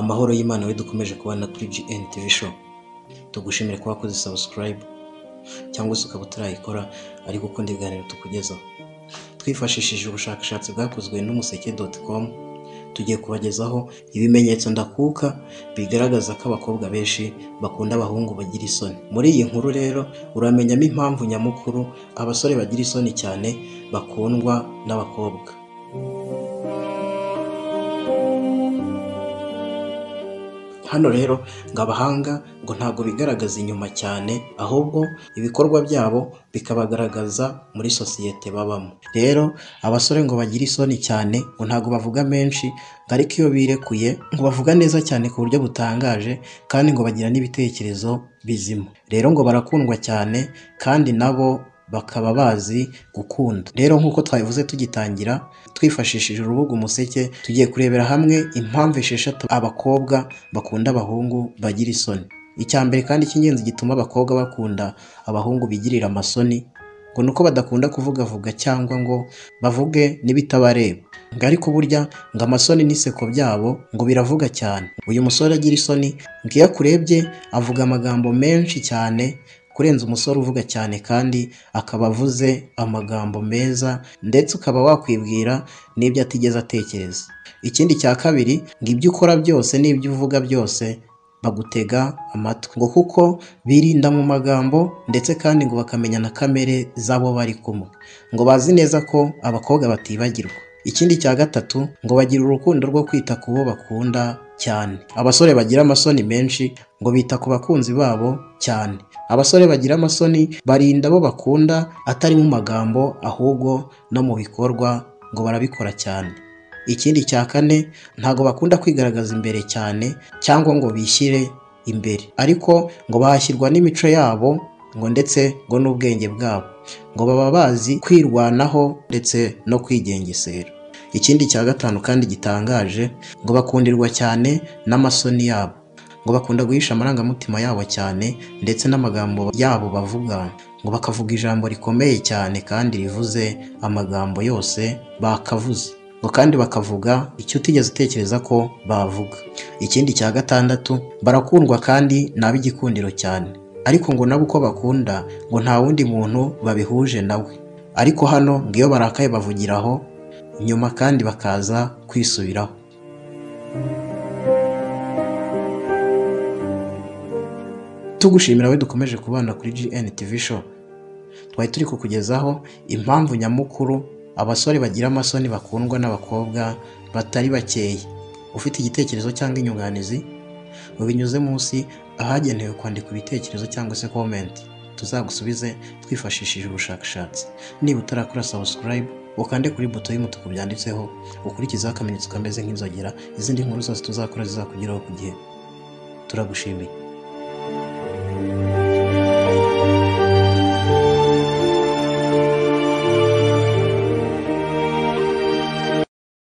amahoro y'Imana we dukomeje kubana kuri GN TV show. Tugushimire ko wakoze subscribe cyangwa se ukaba utarayikora ariko ukunda ibiganiro tukugezaho. Twifashishije ubushakashatsi bwakozwe n'umuseke.com tugiye kubagezaho ibimenyetso ndakuka bigaragaza ko abakobwa benshi bakunda abahungu bagira isoni. Muri iyi nkuru rero uramenyamo impamvu nyamukuru abasore bagira isoni cyane bakundwa n'abakobwa. Hano rero ngo abahanga ngo ntago bigaragaza inyuma cyane, ahubwo ibikorwa byabo bikabagaragaza muri sosiyete babamo. Rero abasore ngo bagira isoni cyane ngo ntago bavuga menshi, ariko iyo birekuye ngo bavuga neza cyane ku buryo butangaje, kandi ngo bagira n'ibitekerezo bizima. Rero ngo barakundwa cyane kandi nabo bakaba bazi gukunda. Rero nk'uko twabivuze tugitangira, twifashishije urubuga Umuseke, tugiye kurebera hamwe impamvu 6 abakobwa bakunda abahungu bagira isoni. Icyambere kandi cy'ingenzi gituma abakobwa bakunda abahungu bigirira amasoni ngo nuko badakunda kuvuga cyangwa ngo bavuge n'ibitabareba. Ariko burya ngo amasoni n'iseko byabo ngo biravuga cyane. Uyu musore agira isoni ngo iyo akurebye avuga amagambo menshi cyane kurenza umusore uvuga cyane, kandi akaba avuze amagambo meza ndetse ukaba wakwibwira n'ibyo atigeze atekereza. Ikindi cya kabiri ngo ibyo ukora byose n'ibyo uvuga byose bagutega amatwi, ngo kuko birinda mu magambo ndetse kandi ngo bakamenya na kamere zabo bari kumwe, ngo bazi neza ko abakobwa batibagirwa. Ikindi cya gatatu ngo bagira urukundo rwo kwita ku bo bakunda cyane. Abasore bagira amasoni menshi ngo bita ku bakunzi babo cyane. Abasore bagira amasoni barinda abo bakunda atari mu magambo ahubwo no mu bikorwa, ngo barabikora cyane. Ikindi cya kane ntago bakunda kwigaragaza imbere cyane cyangwa ngo bishyire imbere, ariko ngo bahashyirwa n'imico yabo ngo ndetse ngo n'ubwenge bwabo, ngo baba bazi kwirwanaho ndetse no kwigengesera. Ikindi cya gatanu kandi gitangaje ngo bakundirwa cyane n'amasoni yabo, ngo bakunda guhisha amarangamutima yabo cyane ndetse n'amagambo yabo bavuga, ngo bakavuga ijambo rikomeye cyane kandi rivuze amagambo yose bakavuze, ngo kandi bakavuga icyo utigeze utekereza ko bavuga. Ikindi cya gatandatu barakundwa kandi n'ab'igikundiro cyane, ariko ngo nabo uko bakunda ngo nta wundi muntu babihuje nawe, ariko hano ngo iyo barakaye bavugiraho nyuma kandi bakaza kwisubiraho. Tugushimira we dukomeje kubana kuri GN TV show. Twari turi kukugezaho impamvu nyamukuru abasore bagira amasoni bakundwa n'abakobwa batari bakeya. Ufite igitekerezo cyangwa inyunganizi ubinyuze munsi ahagenewe kwandika ibitekerezo cyangwa se comment, tuzagusubize twifashishije ubushakashatsi. Niba utarakora subscribe ukande kuri buto y'umutuku byanditseho, ukurikiza akamenyetso kameze nk'inzogera, izindi nkuru zose tuzakora zizakugeraho ku gihe. Turagushimiye.